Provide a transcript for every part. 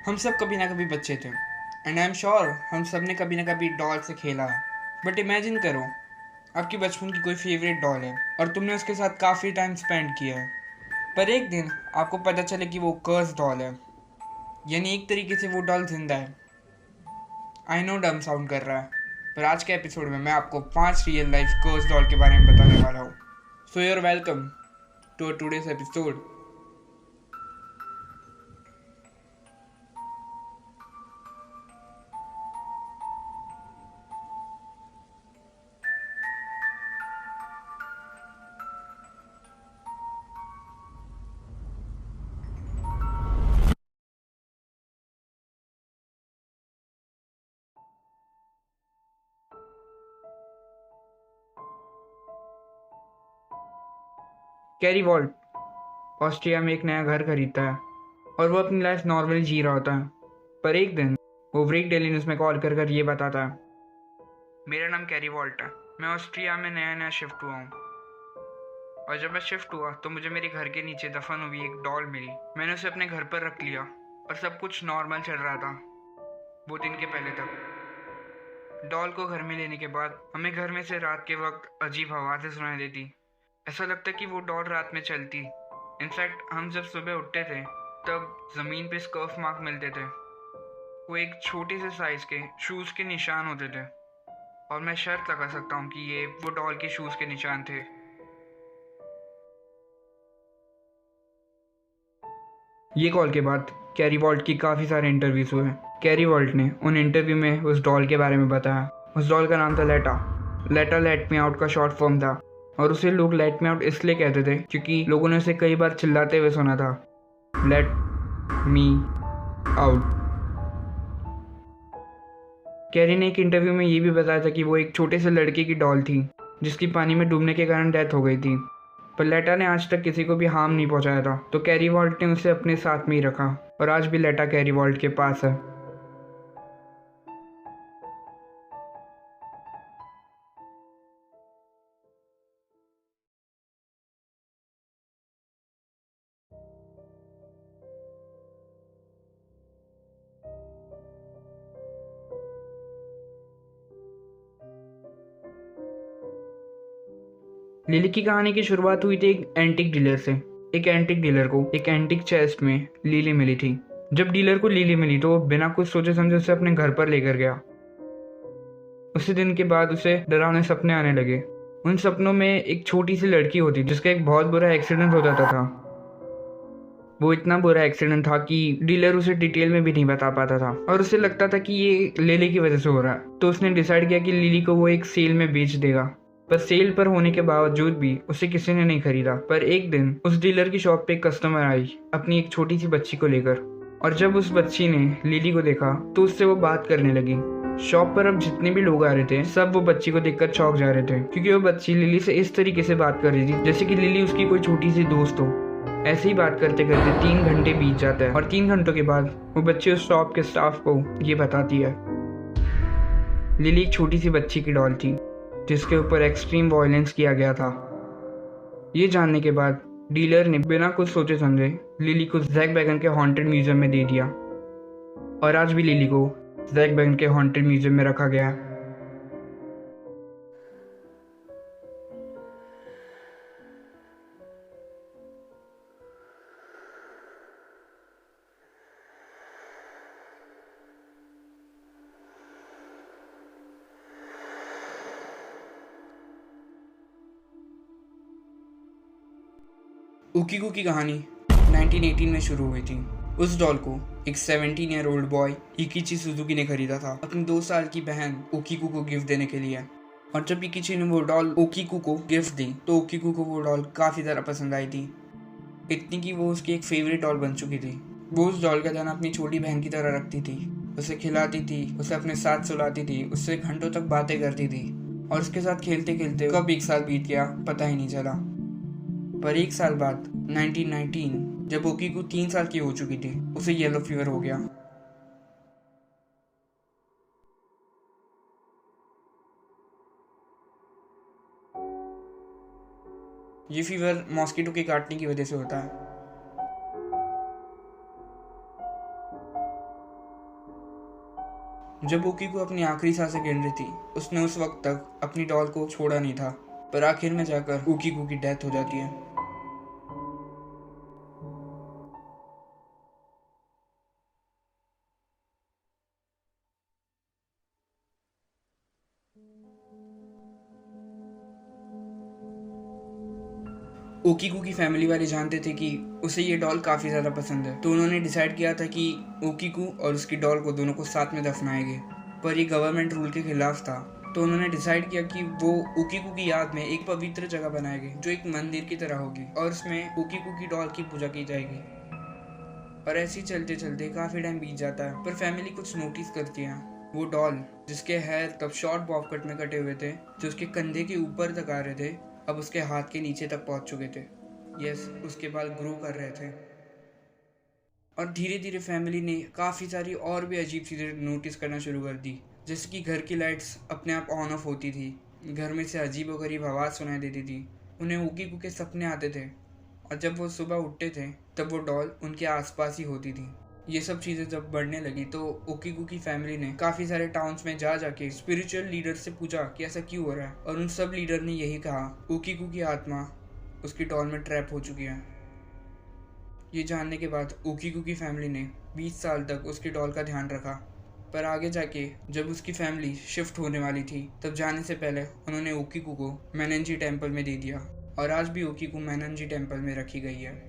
हम सब कभी ना कभी बच्चे थे एंड आई एम श्योर हम सब ने कभी ना कभी डॉल से खेला है। बट इमेजिन करो, आपकी बचपन की कोई फेवरेट डॉल है और तुमने उसके साथ काफ़ी टाइम स्पेंड किया है, पर एक दिन आपको पता चले कि वो कर्स डॉल है। यानी एक तरीके से वो डॉल जिंदा है। आई नो डम साउंड कर रहा है, पर आज के एपिसोड में मैं आपको 5 रियल लाइफ कर्स डॉल के बारे में बताने वाला हूँ। So your welcome to today's episode. कैरी वॉल्ट ऑस्ट्रिया में एक नया घर खरीदता है और वो अपनी लाइफ नॉर्मली जी रहा होता है। पर एक दिन वो व्रीक डेली न्यूज़ में कॉल कर ये बताता है, मेरा नाम कैरी वॉल्ट है, मैं ऑस्ट्रिया में नया नया शिफ्ट हुआ हूँ। और जब मैं शिफ्ट हुआ तो मुझे मेरे घर के नीचे दफन हुई एक डॉल मिली। मैंने उसे अपने घर पर रख लिया और सब कुछ नॉर्मल चल रहा था वो दिन के पहले तक। डॉल को घर में लेने के बाद हमें घर में से रात के वक्त अजीब आवाज़ें सुनाई देती। ऐसा लगता कि वो डॉल रात में चलती। इनफैक्ट हम जब सुबह उठते थे तब ज़मीन पे स्कर्फ मार्क मिलते थे। वो एक छोटे से साइज़ के शूज़ के निशान होते थे और मैं शर्त लगा सकता हूँ कि ये वो डॉल के शूज़ के निशान थे। ये कॉल के बाद कैरी वॉल्ट की काफ़ी सारे इंटरव्यूज़ हुए। कैरी वॉल्ट ने उन इंटरव्यू में उस डॉल के बारे में बताया। उस डॉल का नाम था लेटा। लेटा लेट मी आउट का शॉर्ट फॉर्म था और उसे लोग लेट मी आउट इसलिए कहते थे क्योंकि लोगों ने उसे कई बार चिल्लाते हुए सुना था, लेट मी आउट। कैरी ने एक इंटरव्यू में ये भी बताया था कि वो एक छोटे से लड़के की डॉल थी जिसकी पानी में डूबने के कारण डेथ हो गई थी, पर लेटा ने आज तक किसी को भी हार्म नहीं पहुंचाया था, तो कैरी वॉल्ट ने उसे अपने साथ में ही रखा और आज भी लेटा कैरी वॉल्ट के पास है। लिली की कहानी की शुरुआत हुई थी एक एंटिक डीलर से। एक एंटिक डीलर को एक एंटिक चेस्ट में लिली मिली थी। जब डीलर को लिली मिली तो वो बिना कुछ सोचे समझे उसे अपने घर पर लेकर गया। उसी दिन के बाद उसे डरावने सपने आने लगे। उन सपनों में एक छोटी सी लड़की होती जिसका एक बहुत बुरा एक्सीडेंट हो जाता था। वो इतना बुरा एक्सीडेंट था कि डीलर उसे डिटेल में भी नहीं बता पाता था और उसे लगता था कि ये लिली की वजह से हो रहा है। तो उसने डिसाइड किया कि लिली को वो एक सेल में बेच देगा। पर सेल पर होने के बावजूद भी उसे किसी ने नहीं खरीदा। पर एक दिन उस डीलर की शॉप पे एक कस्टमर आई अपनी एक छोटी सी बच्ची को लेकर, और जब उस बच्ची ने लिली को देखा तो उससे वो बात करने लगी। शॉप पर अब जितने भी लोग आ रहे थे सब वो बच्ची को देखकर चौंक जा रहे थे क्योंकि वो बच्ची लिली से इस तरीके से बात कर रही थी जैसे कि लिली उसकी कोई छोटी सी दोस्त हो। ऐसे ही बात करते करते 3 घंटे बीत जाते हैं और 3 घंटों के बाद वो बच्ची उस शॉप के स्टाफ को ये बताती है, लिली एक छोटी सी बच्ची की डॉल थी जिसके ऊपर एक्सट्रीम वायलेंस किया गया था। ये जानने के बाद डीलर ने बिना कुछ सोचे समझे लिली को जैक बैगन के हॉन्टेड म्यूजियम में दे दिया और आज भी लिली को जैक बैगन के हॉन्टेड म्यूजियम में रखा गया है। उकीगू की कहानी 1918 में शुरू हुई थी। उस डॉल को एक 17 ईयर ओल्ड बॉय इकिची सुजुकी ने खरीदा था अपनी 2 साल की बहन ओकीकू को गिफ्ट देने के लिए। और जब इकिची ने वो डॉल ओकीकू को गिफ्ट दी तो ओकीकू को वो डॉल काफ़ी ज़्यादा पसंद आई थी, इतनी कि वो उसकी एक फेवरेट डॉल बन चुकी थी। वो उस डॉल का ध्यान अपनी छोटी बहन की तरह रखती थी, उसे खिलाती थी, उसे अपने साथ सुलाती थी, उससे घंटों तक बातें करती थी और उसके साथ खेलते खेलते कब 1 साल बीत गया पता ही नहीं चला। पर 1 साल बाद 1919 जब ओकीकू 3 साल की हो चुकी थी उसे येलो फीवर हो गया। ये फीवर मॉस्किटो के काटने की वजह से होता है। जब ओकीको अपनी आखिरी सांसें गिन रही थी, उसने उस वक्त तक अपनी डॉल को छोड़ा नहीं था, पर आखिर में जाकर ओकीको की डेथ हो जाती है। ओकीको की फैमिली वाले जानते थे कि उसे ये डॉल काफ़ी ज़्यादा पसंद है, तो उन्होंने डिसाइड किया था कि ओकीको और उसकी डॉल को दोनों को साथ में दफनाएंगे। पर ये गवर्नमेंट रूल के खिलाफ था, तो उन्होंने डिसाइड किया कि वो ओकीको की याद में एक पवित्र जगह बनाएंगे जो एक मंदिर की तरह होगी और उसमें ओकीको की डॉल की पूजा की जाएगी। और ऐसे ही चलते चलते काफ़ी टाइम बीत जाता है, पर फैमिली कुछ नोटिस करती है। वो डॉल जिसके हेयर तब शॉर्ट बॉब कट में कटे हुए थे, जो उसके कंधे के ऊपर तक आ रहे थे, अब उसके हाथ के नीचे तक पहुंच चुके थे। यस, उसके बाल ग्रो कर रहे थे। और धीरे धीरे फैमिली ने काफ़ी सारी और भी अजीब चीज़ें नोटिस करना शुरू कर दी, जैसे कि घर की लाइट्स अपने आप ऑन ऑफ होती थी, घर में से अजीब व गरीब आवाज़ सुनाई देती थी, उन्हें ओकीको के सपने आते थे, और जब वो सुबह उठते थे तब वो डॉल उनके आसपास ही होती थी। ये सब चीज़ें जब बढ़ने लगी तो ओकीको की फैमिली ने काफ़ी सारे टाउन्स में जा जाके स्पिरिचुअल लीडर से पूछा कि ऐसा क्यों हो रहा है, और उन सब लीडर ने यही कहा, ओकीको की आत्मा उसकी डॉल में ट्रैप हो चुकी है। ये जानने के बाद ओकीको की फैमिली ने 20 साल तक उसकी डॉल का ध्यान रखा, पर आगे जाके जब उसकी फैमिली शिफ्ट होने वाली थी तब जाने से पहले उन्होंने ओकीको को मैननजी टेम्पल में दे दिया, और आज भी ओकीको मैननजी टेम्पल में रखी गई है।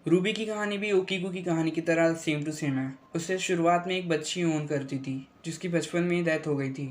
रूबी की कहानी भी ओकीको की कहानी की तरह सेम टू सेम है। उसे शुरुआत में एक बच्ची ओन करती थी जिसकी बचपन में ही डेथ हो गई थी,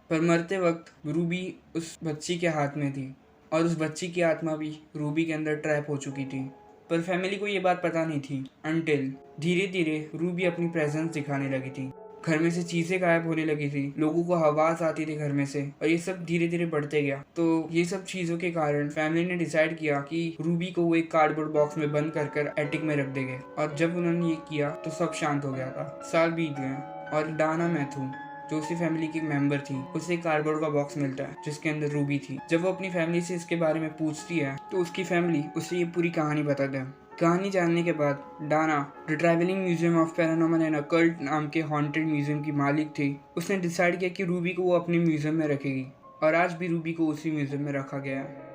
पर मरते वक्त रूबी उस बच्ची के हाथ में थी, और उस बच्ची की आत्मा भी रूबी के अंदर ट्रैप हो चुकी थी। पर फैमिली को ये बात पता नहीं थी अनटिल धीरे धीरे रूबी अपनी प्रेजेंस दिखाने लगी थी। घर में से चीज़ें गायब होने लगी थी, लोगों को आवाज़ आती थी घर में से, और ये सब धीरे धीरे बढ़ते गया। तो ये सब चीज़ों के कारण फैमिली ने डिसाइड किया कि रूबी को वो एक कार्डबोर्ड बॉक्स में बंद कर एटिक में रख देंगे, और जब उन्होंने ये किया तो सब शांत हो गया था। साल बीत गए, और डाना मैथ्यू जो उसी फैमिली की मेंबर थी, उसे एक कार्डबोर्ड का बॉक्स मिलता है जिसके अंदर रूबी थी। जब वो अपनी फैमिली से इसके बारे में पूछती है तो उसकी फैमिली उसे ये पूरी कहानी बताते हैं। कहानी जानने के बाद Dana, the travelling museum of paranormal and occult नाम के हॉन्टेड म्यूजियम की मालिक थी, उसने डिसाइड किया कि रूबी को वो अपने म्यूजियम में रखेगी, और आज भी रूबी को उसी म्यूजियम में रखा गया है।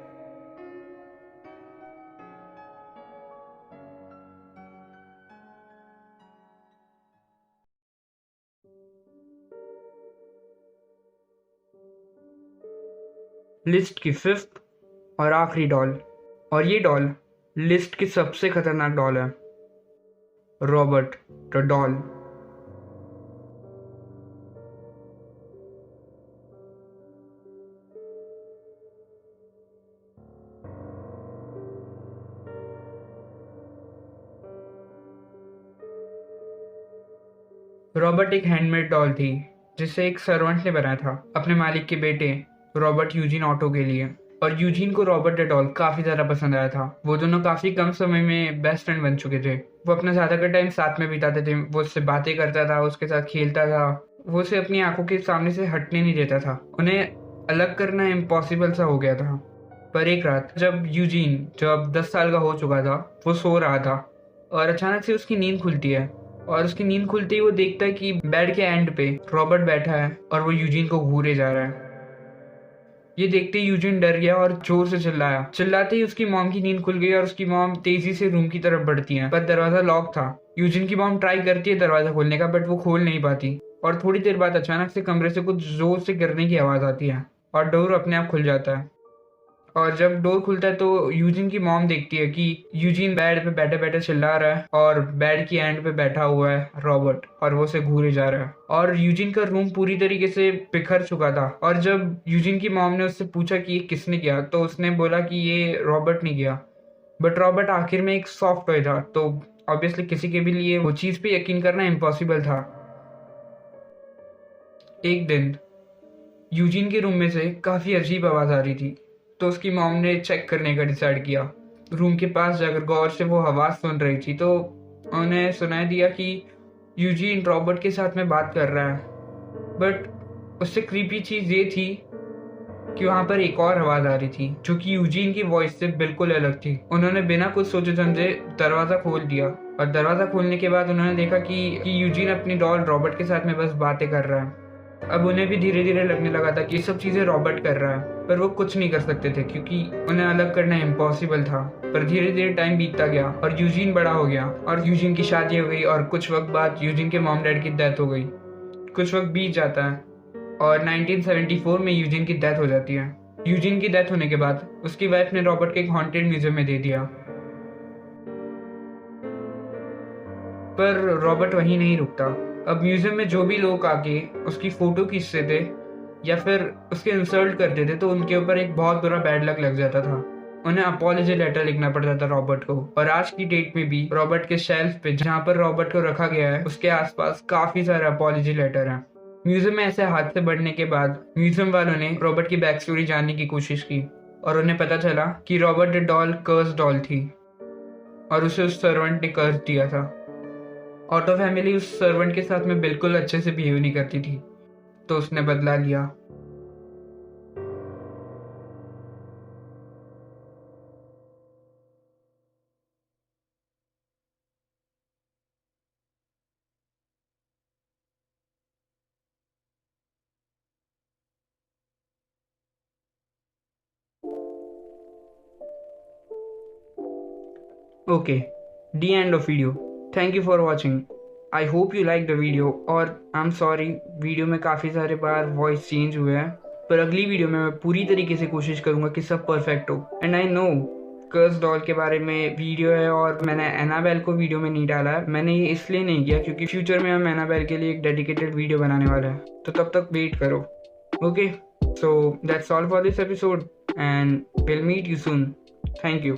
लिस्ट की फिफ्थ और आखिरी डॉल, और ये डॉल लिस्ट की सबसे खतरनाक डॉल है, रॉबर्ट द डॉल। रॉबर्ट एक हैंडमेड डॉल थी जिसे एक सर्वेंट ने बनाया था अपने मालिक के बेटे रॉबर्ट यूजीन ऑटो के लिए, और यूजीन को रॉबर्ट द डॉल काफी ज्यादा पसंद आया था। वो दोनों काफी कम समय में बेस्ट फ्रेंड बन चुके थे। वो अपना ज्यादातर टाइम साथ में बिताते थे, वो उससे बातें करता था, उसके साथ खेलता था, वो उसे अपनी आंखों के सामने से हटने नहीं देता था। उन्हें अलग करना इम्पॉसिबल सा हो गया था। पर एक रात जब यूजीन, जो अब 10 साल का हो चुका था, वो सो रहा था, और अचानक से उसकी नींद खुलती है, और उसकी नींद खुलते ही वो देखता है कि बेड के एंड पे रॉबर्ट बैठा है और वो यूजीन को घूरे जा रहा है। ये देखते ही यूजीन डर गया और जोर से चिल्लाया। चिल्लाते ही उसकी मॉम की नींद खुल गई और उसकी मॉम तेजी से रूम की तरफ बढ़ती है, पर दरवाजा लॉक था। यूजीन की मॉम ट्राई करती है दरवाजा खोलने का, बट वो खोल नहीं पाती, और थोड़ी देर बाद अचानक से कमरे से कुछ जोर से गिरने की आवाज आती है और डोर अपने आप खुल जाता है। और जब डोर खुलता है तो यूजिन की मॉम देखती है कि यूजिन बेड पे बैठे बैठे चिल्ला रहा है, और बेड की एंड पे बैठा हुआ है रॉबर्ट, और वो उसे घूरे जा रहा है, और यूजिन का रूम पूरी तरीके से बिखर चुका था। और जब यूजिन की मॉम ने उससे पूछा कि ये किसने किया, तो उसने बोला कि ये रॉबर्ट ने किया। बट रॉबर्ट आखिर में एक सॉफ्ट टॉय था, तो ऑब्वियसली किसी के भी लिए वो चीज पे यकीन करना इम्पॉसिबल था। एक दिन यूजिन के रूम में से काफी अजीब आवाज आ रही थी, तो उसकी मॉम ने चेक करने का डिसाइड किया। रूम के पास जाकर गौर से वो आवाज़ सुन रही थी तो उन्हें सुनाई दिया कि यूजीन रॉबर्ट के साथ में बात कर रहा है। बट उससे क्रीपी चीज़ ये थी कि वहाँ पर एक और आवाज़ आ रही थी जो कि यूजीन की वॉइस से बिल्कुल अलग थी। उन्होंने बिना कुछ सोचे समझे दरवाज़ा खोल दिया और दरवाज़ा खोलने के बाद उन्होंने देखा कि यूजीन अपनी डॉल रॉबर्ट के साथ में बस बातें कर रहा है। अब उन्हें भी धीरे धीरे लगने लगा था कि ये सब चीज़ें रॉबर्ट कर रहा है, पर वो कुछ नहीं कर सकते थे क्योंकि उन्हें अलग करना इम्पॉसिबल था। पर धीरे धीरे टाइम बीतता गया और यूजीन बड़ा हो गया और यूजीन की शादी हो गई और कुछ वक्त बाद यूजीन के मॉम डैड की डेथ हो गई। कुछ वक्त बीत जाता है और 1974 में यूजीन की डेथ हो जाती है। यूजीन की डेथ होने के बाद उसकी वाइफ ने रॉबर्ट को एक हॉन्टेड म्यूजियम में दे दिया। पर रॉबर्ट वहीं नहीं रुकता। अब म्यूजियम में जो भी लोग आके उसकी फोटो खींचते थे या फिर उसके इंसल्ट करते थे तो उनके ऊपर एक बहुत बुरा बैड लक लग जाता था। उन्हें अपॉलॉजी लेटर लिखना पड़ता था रॉबर्ट को। और आज की डेट में भी रॉबर्ट के शेल्फ पे जहाँ पर रॉबर्ट को रखा गया है उसके आसपास काफी सारे अपॉलॉजी लेटर हैं। म्यूजियम में ऐसे हादसे बढ़ने के बाद म्यूजियम वालों ने रॉबर्ट की बैक स्टोरी जानने की कोशिश की और उन्हें पता चला कि रॉबर्ट डॉल कर्स डॉल थी और उसे उस सर्वेंट ने कर्ज दिया था। ऑटो फैमिली उस सर्वेंट के साथ में बिल्कुल अच्छे से बिहेव नहीं करती थी तो उसने बदला लिया। Okay, the end of video. Thank you for watching. I hope you liked the video और I'm sorry वीडियो में काफ़ी सारे बार वॉइस चेंज हुए हैं, पर अगली वीडियो में मैं पूरी तरीके से कोशिश करूँगा कि सब परफेक्ट हो। And I know curse doll के बारे में वीडियो है और मैंने एनाबेल को वीडियो में नहीं डाला है। मैंने ये इसलिए नहीं किया क्योंकि फ्यूचर में हम एनाबेल के लिए एक डेडिकेटेड वीडियो बनाने वाले हैं, तो तब तक वेट करो। Okay, so that's all for this episode and will meet you soon. Thank you.